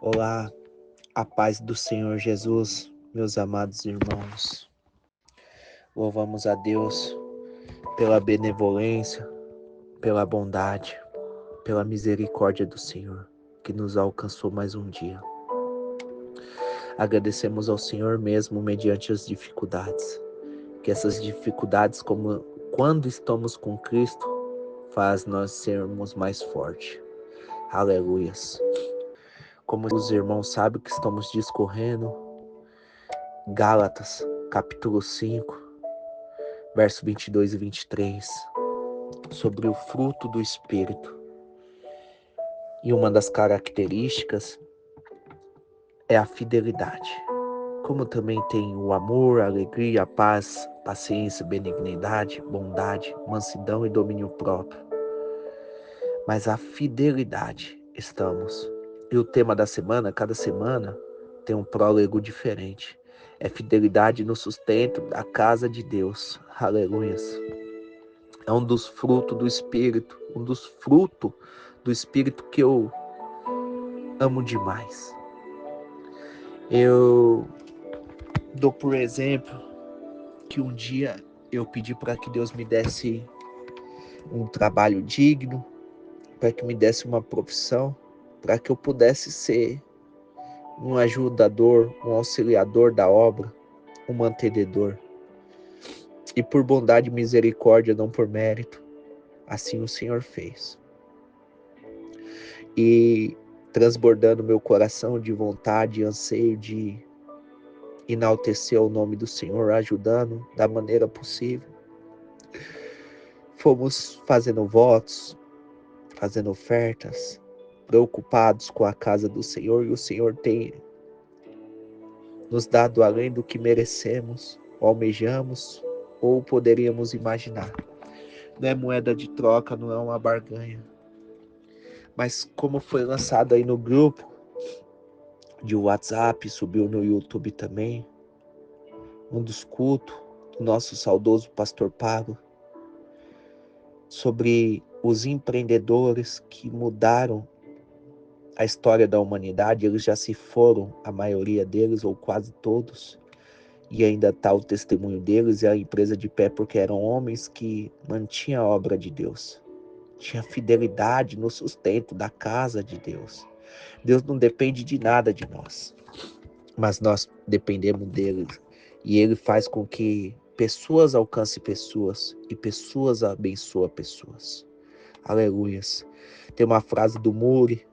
Olá, a paz do Senhor Jesus, meus amados irmãos. Louvamos a Deus pela benevolência, pela bondade, pela misericórdia do Senhor, que nos alcançou mais um dia. Agradecemos ao Senhor mesmo mediante as dificuldades, que essas dificuldades, como quando estamos com Cristo, faz nós sermos mais fortes. Aleluias. Como os irmãos sabem que estamos discorrendo, Gálatas, capítulo 5, verso 22 e 23, sobre o fruto do Espírito. E uma das características é a fidelidade, como também tem o amor, a alegria, a paz, paciência, benignidade, bondade, mansidão e domínio próprio. Mas a fidelidade estamos. E o tema da semana, cada semana, tem um prólogo diferente. É fidelidade no sustento da casa de Deus. Aleluias. É um dos frutos do Espírito, que eu amo demais. Eu dou por exemplo que um dia eu pedi para que Deus me desse um trabalho digno, para que me desse uma profissão, para que eu pudesse ser um ajudador, um auxiliador da obra, um mantenedor. E por bondade e misericórdia, não por mérito, assim o Senhor fez. E transbordando meu coração de vontade e anseio de enaltecer o nome do Senhor, ajudando da maneira possível. Fomos fazendo votos, fazendo ofertas, preocupados com a casa do Senhor, e o Senhor tem nos dado além do que merecemos, almejamos ou poderíamos imaginar. Não é moeda de troca, não é uma barganha. Mas como foi lançado aí no grupo de WhatsApp, subiu no YouTube também, um dos cultos do nosso saudoso pastor Pablo, sobre os empreendedores que mudaram a história da humanidade. Eles já se foram, a maioria deles, ou quase todos, e ainda está o testemunho deles e a empresa de pé, porque eram homens que mantinham a obra de Deus, tinha fidelidade no sustento da casa de Deus. Deus não depende de nada de nós, mas nós dependemos dele, e ele faz com que pessoas alcancem pessoas e pessoas abençoam pessoas. Aleluias. Tem uma frase do Muri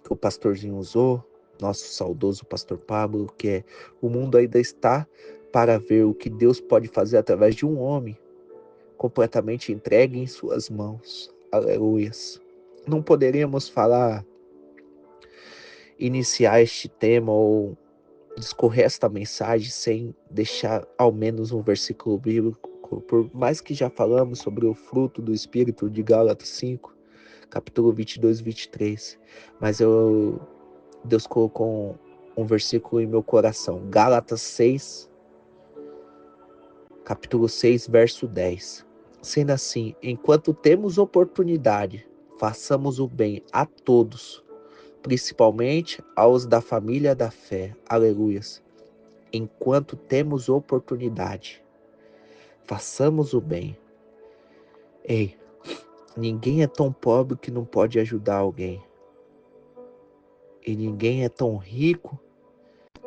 que o pastorzinho usou, nosso saudoso pastor Pablo, que é: o mundo ainda está para ver o que Deus pode fazer através de um homem completamente entregue em suas mãos. Aleluias. Não poderíamos iniciar este tema ou discorrer esta mensagem sem deixar ao menos um versículo bíblico, por mais que já falamos sobre o fruto do Espírito de Gálatas 5, capítulo 22 e 23, mas Deus colocou um versículo em meu coração, Gálatas 6, capítulo 6, verso 10. Sendo assim, enquanto temos oportunidade, façamos o bem a todos, principalmente aos da família da fé. Aleluias. Enquanto temos oportunidade, façamos o bem. Ei, ninguém é tão pobre que não pode ajudar alguém. E ninguém é tão rico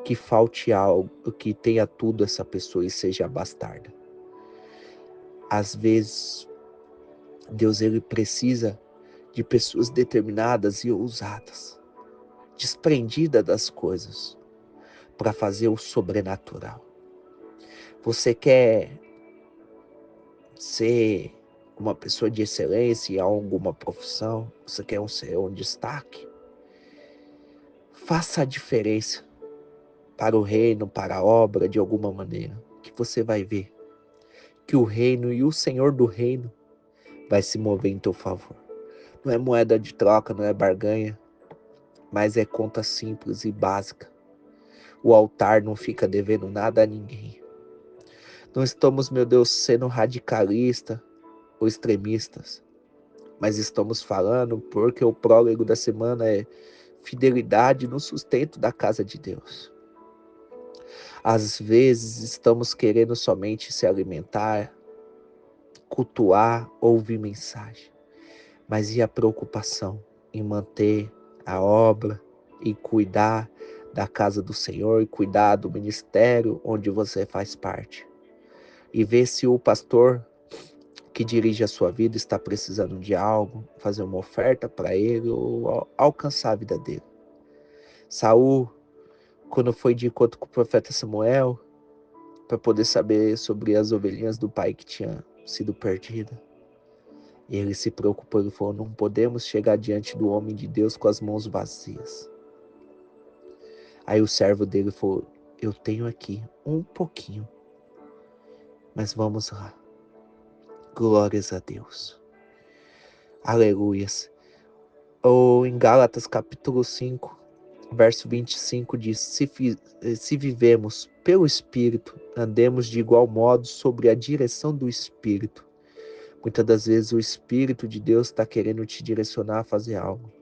que falte algo, que tenha tudo essa pessoa e seja bastarda. Às vezes, Deus ele precisa de pessoas determinadas e ousadas, desprendidas das coisas, para fazer o sobrenatural. Você quer ser uma pessoa de excelência em alguma profissão? Você quer ser um destaque? Faça a diferença para o reino, para a obra, de alguma maneira, que você vai ver que o reino e o Senhor do reino vai se mover em teu favor. Não é moeda de troca, não é barganha, mas é conta simples e básica. O altar não fica devendo nada a ninguém. Não estamos, meu Deus, sendo radicalistas ou extremistas, mas estamos falando porque o prólogo da semana é fidelidade no sustento da casa de Deus. Às vezes estamos querendo somente se alimentar, cultuar, ouvir mensagem. Mas e a preocupação em manter a obra e cuidar da casa do Senhor e cuidar do ministério onde você faz parte? E ver se o pastor que dirige a sua vida está precisando de algo, fazer uma oferta para ele ou alcançar a vida dele. Saul, quando foi de encontro com o profeta Samuel, para poder saber sobre as ovelhinhas do pai que tinha sido perdida, e ele se preocupou, ele falou, não podemos chegar diante do homem de Deus com as mãos vazias. Aí o servo dele falou, eu tenho aqui um pouquinho, mas vamos lá. Glórias a Deus. Aleluias. Ou em Gálatas capítulo 5, verso 25 diz, se vivemos pelo Espírito, andemos de igual modo sobre a direção do Espírito. Muitas das vezes o Espírito de Deus está querendo te direcionar a fazer algo.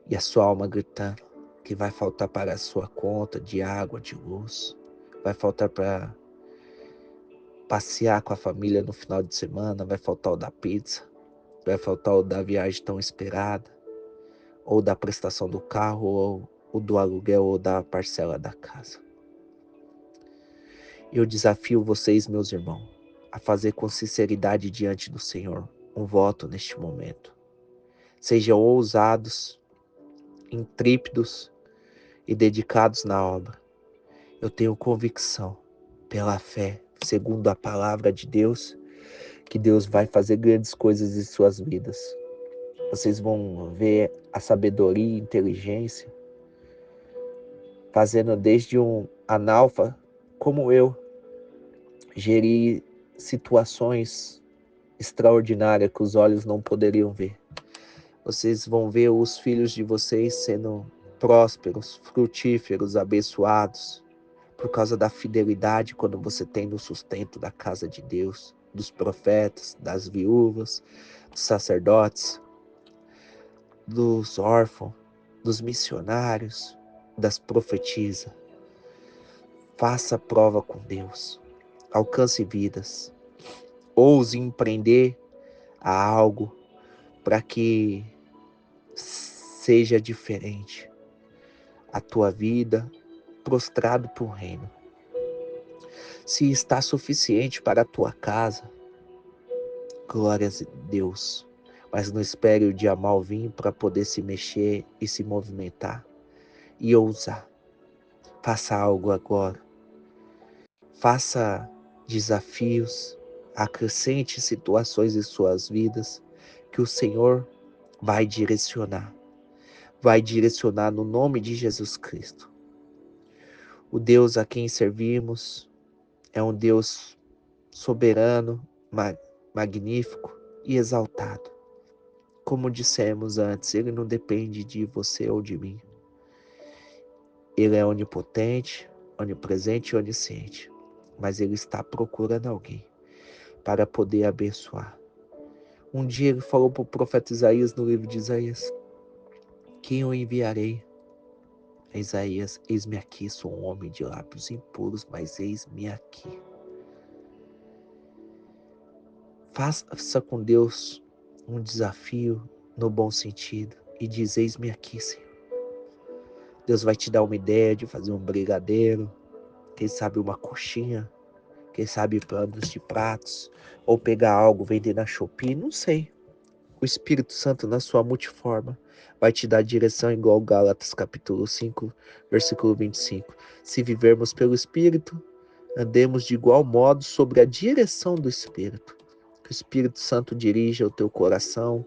E a sua alma gritando que vai faltar para a sua conta de água, de luz. Vai faltar para passear com a família no final de semana. Vai faltar o da pizza. Vai faltar o da viagem tão esperada. Ou da prestação do carro, ou o do aluguel, ou da parcela da casa. Eu desafio vocês, meus irmãos, a fazer com sinceridade diante do Senhor um voto neste momento. Sejam ousados, intrépidos e dedicados na obra. Eu tenho convicção, pela fé, segundo a palavra de Deus, que Deus vai fazer grandes coisas em suas vidas. Vocês vão ver a sabedoria e inteligência fazendo desde um analfa, como eu, gerir situações extraordinárias que os olhos não poderiam ver. Vocês vão ver os filhos de vocês sendo prósperos, frutíferos, abençoados, por causa da fidelidade quando você tem no sustento da casa de Deus, dos profetas, das viúvas, dos sacerdotes, dos órfãos, dos missionários, das profetisas. Faça prova com Deus, alcance vidas, ouse empreender a algo para que seja diferente a tua vida, prostrado para o reino. Se está suficiente para a tua casa, glórias a Deus. Mas não espere o dia mal vir para poder se mexer e se movimentar e ousar. Faça algo agora. Faça desafios, acrescente situações em suas vidas que o Senhor vai direcionar. Vai direcionar no nome de Jesus Cristo. O Deus a quem servimos é um Deus soberano, magnífico e exaltado. Como dissemos antes, Ele não depende de você ou de mim. Ele é onipotente, onipresente e onisciente. Mas Ele está procurando alguém para poder abençoar. Um dia Ele falou para o profeta Isaías no livro de Isaías, quem eu enviarei? A Isaías, eis-me aqui, sou um homem de lábios impuros, mas eis-me aqui. Faça com Deus um desafio no bom sentido e diz, eis-me aqui, Senhor. Deus vai te dar uma ideia de fazer um brigadeiro, quem sabe uma coxinha, quem sabe planos de pratos, ou pegar algo, vender na Shopee, não sei. O Espírito Santo, na sua multiforma, vai te dar direção igual Gálatas capítulo 5, versículo 25. Se vivermos pelo Espírito, andemos de igual modo sobre a direção do Espírito. Que o Espírito Santo dirija o teu coração,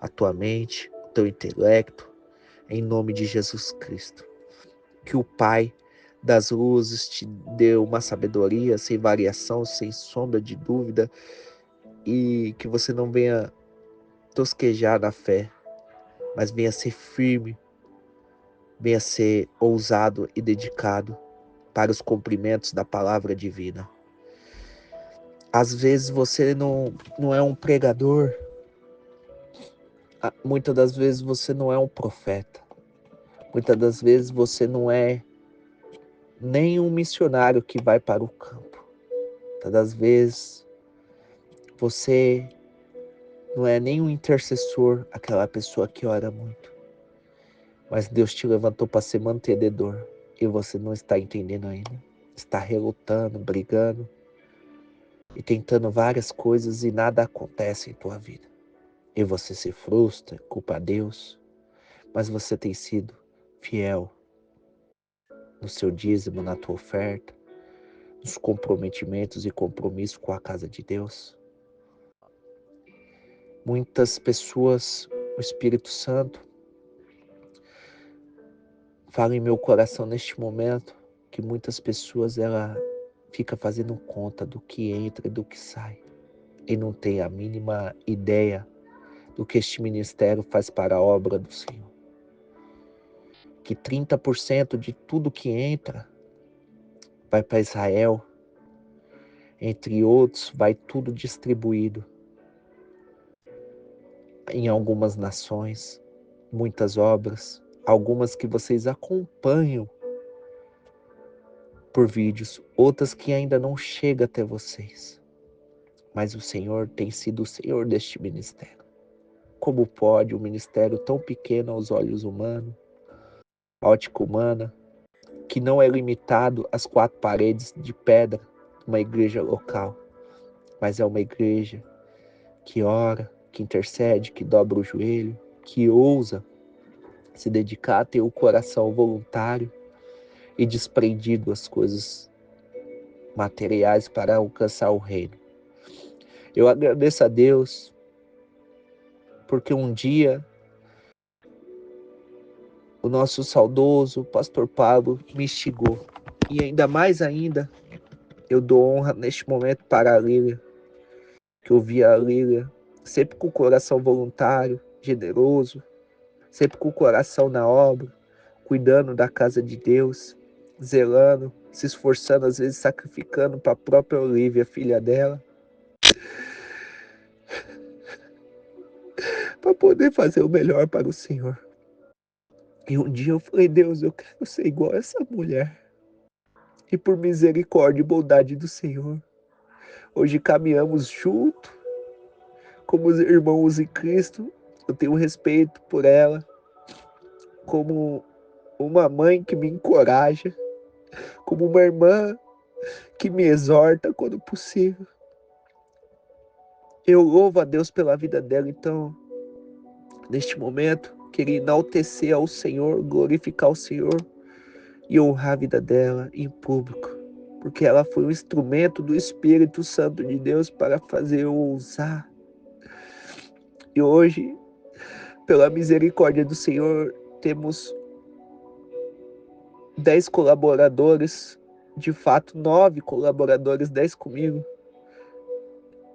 a tua mente, o teu intelecto, em nome de Jesus Cristo. Que o Pai das luzes te dê uma sabedoria sem variação, sem sombra de dúvida, e que você não venha tosquejar na fé, mas venha ser firme, venha ser ousado e dedicado para os cumprimentos da palavra divina. Às vezes você não é um pregador, muitas das vezes você não é um profeta, Muitas das vezes você não é nem um missionário que vai para o campo. Muitas das vezes você não é nem um intercessor, aquela pessoa que ora muito. Mas Deus te levantou para ser mantenedor e você não está entendendo ainda. Está relutando, brigando e tentando várias coisas e nada acontece em tua vida. E você se frustra, culpa a Deus, mas você tem sido fiel no seu dízimo, na tua oferta, nos comprometimentos e compromissos com a casa de Deus. Muitas pessoas, o Espírito Santo fala em meu coração neste momento que muitas pessoas ela fica fazendo conta do que entra e do que sai e não tem a mínima ideia do que este ministério faz para a obra do Senhor. Que 30% de tudo que entra vai para Israel, entre outros, vai tudo distribuído em algumas nações, muitas obras, algumas que vocês acompanham por vídeos, outras que ainda não chegam até vocês. Mas o Senhor tem sido o Senhor deste ministério. Como pode um ministério tão pequeno aos olhos humanos, a ótica humana, que não é limitado às 4 paredes de pedra, uma igreja local, mas é uma igreja que ora, que intercede, que dobra o joelho, que ousa se dedicar a ter o coração voluntário e desprendido às coisas materiais para alcançar o reino. Eu agradeço a Deus porque um dia o nosso saudoso pastor Pablo me instigou. E ainda, eu dou honra neste momento para a Lília, que eu via a Lília sempre com o coração voluntário, generoso, sempre com o coração na obra, cuidando da casa de Deus, zelando, se esforçando, às vezes sacrificando para a própria Olivia, filha dela, para poder fazer o melhor para o Senhor. E um dia eu falei, Deus, eu quero ser igual a essa mulher. E por misericórdia e bondade do Senhor, hoje caminhamos junto, como os irmãos em Cristo. Eu tenho respeito por ela, como uma mãe que me encoraja, como uma irmã que me exorta quando possível. Eu louvo a Deus pela vida dela, então, neste momento, queria enaltecer ao Senhor, glorificar o Senhor e honrar a vida dela em público, porque ela foi um instrumento do Espírito Santo de Deus para fazer eu ousar. E hoje, pela misericórdia do Senhor, temos 10 colaboradores, de fato 9 colaboradores, 10 comigo,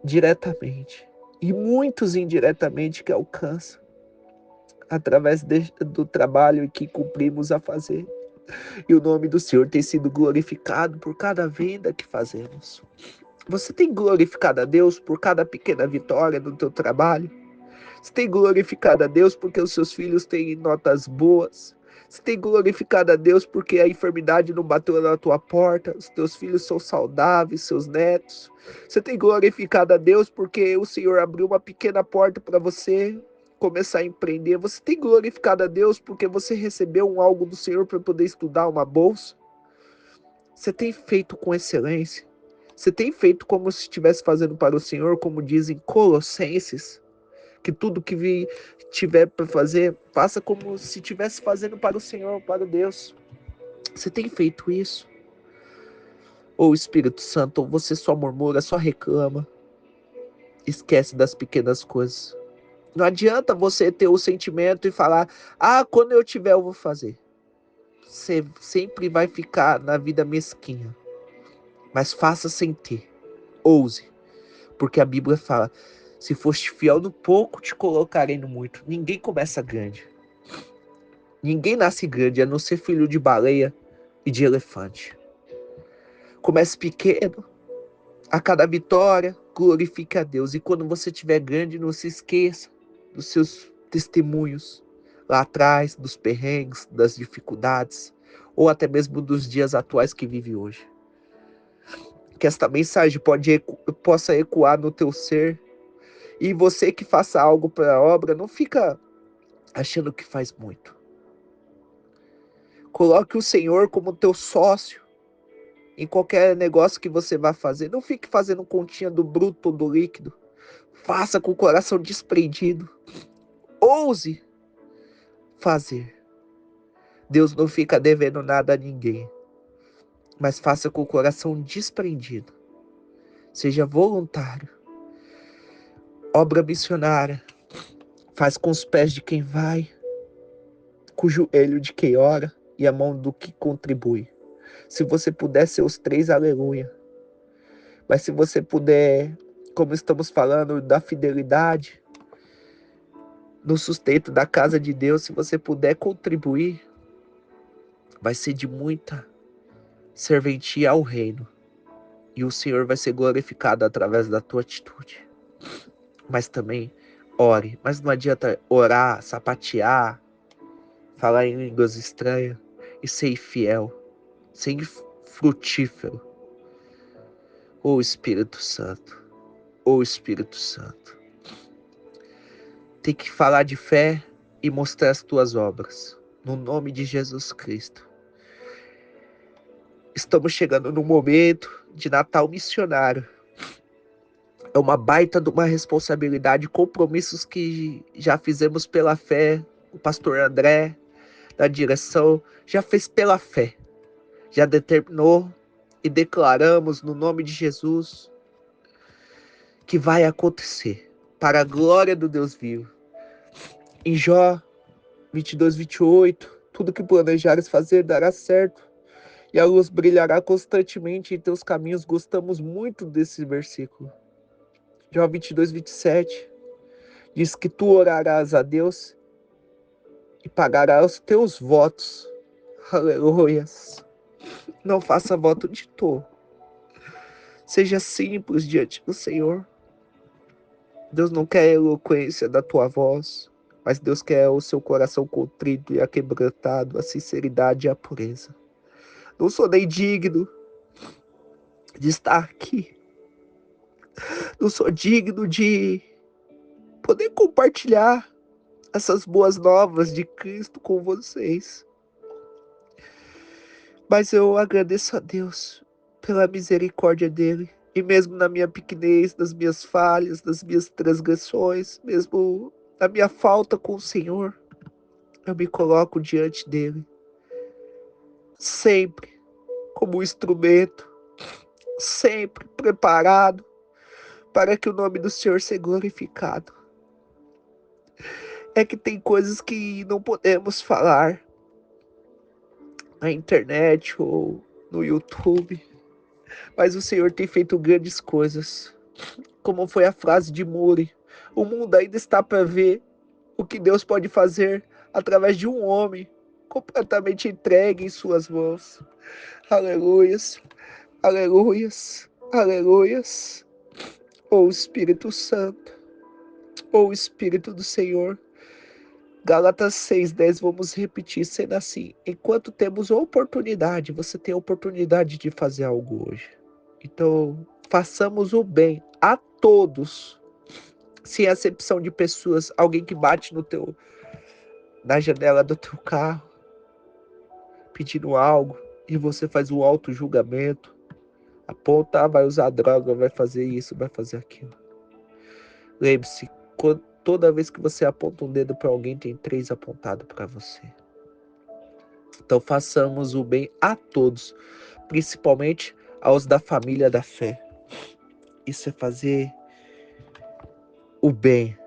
diretamente, e muitos indiretamente que alcançam, através do trabalho que cumprimos a fazer. E o nome do Senhor tem sido glorificado por cada vida que fazemos. Você tem glorificado a Deus por cada pequena vitória no teu trabalho? Você tem glorificado a Deus porque os seus filhos têm notas boas? Você tem glorificado a Deus porque a enfermidade não bateu na tua porta? Os teus filhos são saudáveis, seus netos? Você tem glorificado a Deus porque o Senhor abriu uma pequena porta para você começar a empreender? Você tem glorificado a Deus porque você recebeu algo do Senhor para poder estudar, uma bolsa? Você tem feito com excelência? Você tem feito como se estivesse fazendo para o Senhor, como dizem Colossenses? Que tudo que tiver para fazer, faça como se estivesse fazendo para o Senhor, para Deus. Você tem feito isso? Ou Espírito Santo, ou você só murmura, só reclama, esquece das pequenas coisas? Não adianta você ter o sentimento e falar, quando eu tiver eu vou fazer. Você sempre vai ficar na vida mesquinha. Mas faça sem ter. Ouse. Porque a Bíblia fala, se foste fiel no pouco, te colocarei no muito. Ninguém começa grande. Ninguém nasce grande, a não ser filho de baleia e de elefante. Comece pequeno. A cada vitória, glorifique a Deus. E quando você estiver grande, não se esqueça dos seus testemunhos lá atrás, dos perrengues, das dificuldades, ou até mesmo dos dias atuais que vive hoje. Que esta mensagem possa ecoar no teu ser, e você que faça algo para a obra, não fica achando que faz muito. Coloque o Senhor como teu sócio em qualquer negócio que você vá fazer. Não fique fazendo continha do bruto ou do líquido. Faça com o coração desprendido. Ouse fazer. Deus não fica devendo nada a ninguém. Mas faça com o coração desprendido. Seja voluntário. Obra missionária. Faz com os pés de quem vai, com o joelho de quem ora e a mão do que contribui. Se você puder ser os três, aleluia. Mas se você puder, como estamos falando, da fidelidade, no sustento da casa de Deus, se você puder contribuir, vai ser de muita serventia ao reino. E o Senhor vai ser glorificado através da tua atitude. Mas também ore. Mas não adianta orar, sapatear, falar em línguas estranhas e ser infiel, ser frutífero. Ô Espírito Santo, ô Espírito Santo. Tem que falar de fé e mostrar as tuas obras. No nome de Jesus Cristo. Estamos chegando no momento de Natal missionário. É uma baita de uma responsabilidade, compromissos que já fizemos pela fé. O pastor André, da direção, já fez pela fé. Já determinou e declaramos no nome de Jesus que vai acontecer para a glória do Deus vivo. Em Jó 22, 28, tudo que planejares fazer dará certo e a luz brilhará constantemente em teus caminhos. Gostamos muito desse versículo. Jó 22, 27 diz que tu orarás a Deus e pagarás os teus votos. Aleluias. Não faça voto de tolo. Seja simples diante do Senhor. Deus não quer a eloquência da tua voz, mas Deus quer o seu coração contrito e aquebrantado, a sinceridade e a pureza. Não sou nem digno de estar aqui. Não sou digno de poder compartilhar essas boas novas de Cristo com vocês. Mas eu agradeço a Deus pela misericórdia dele. E mesmo na minha pequenez, nas minhas falhas, nas minhas transgressões, mesmo na minha falta com o Senhor, eu me coloco diante dele. Sempre como instrumento, sempre preparado para que o nome do Senhor seja glorificado. É que tem coisas que não podemos falar na internet ou no YouTube, mas o Senhor tem feito grandes coisas, como foi a frase de Muri: o mundo ainda está para ver o que Deus pode fazer através de um homem completamente entregue em suas mãos. Aleluias, aleluias, aleluias. Ó Espírito Santo, ó Espírito do Senhor. Gálatas 6:10, vamos repetir, sendo assim: enquanto temos oportunidade, você tem a oportunidade de fazer algo hoje. Então, façamos o bem a todos, sem acepção de pessoas. Alguém que bate na janela do teu carro, pedindo algo, e você faz um auto-julgamento, aponta, vai usar droga, vai fazer isso, vai fazer aquilo. Lembre-se, toda vez que você aponta um dedo para alguém, tem 3 apontados para você. Então façamos o bem a todos, principalmente aos da família da fé. Isso é fazer o bem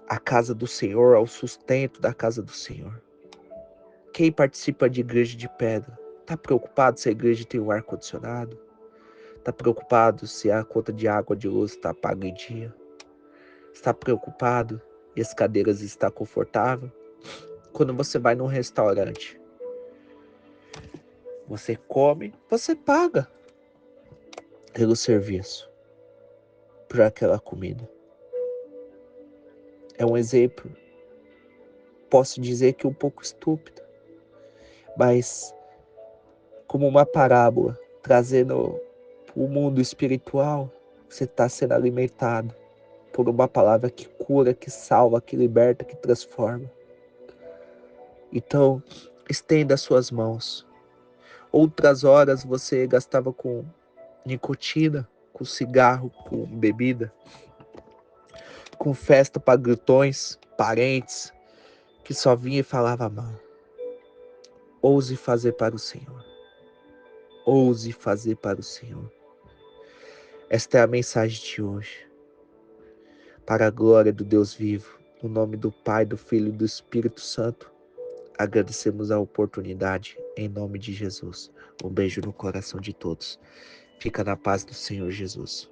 à casa do Senhor, ao sustento da casa do Senhor. Quem participa de igreja de pedra, está preocupado se a igreja tem um ar-condicionado? Está preocupado se a conta de água, de luz está paga em dia? Está preocupado e as cadeiras estão confortáveis? Quando você vai num restaurante, você come, você paga pelo serviço, por aquela comida. É um exemplo posso dizer que um pouco estúpida, mas como uma parábola, trazendo para o mundo espiritual, você está sendo alimentado por uma palavra que cura, que salva, que liberta, que transforma. Então, estenda as suas mãos. Outras horas você gastava com nicotina, com cigarro, com bebida, com festa para glutões, parentes, que só vinha e falava mal. Ouse fazer para o Senhor. Ouse fazer para o Senhor. Esta é a mensagem de hoje. Para a glória do Deus vivo, no nome do Pai, do Filho e do Espírito Santo, agradecemos a oportunidade, em nome de Jesus. Um beijo no coração de todos. Fica na paz do Senhor Jesus.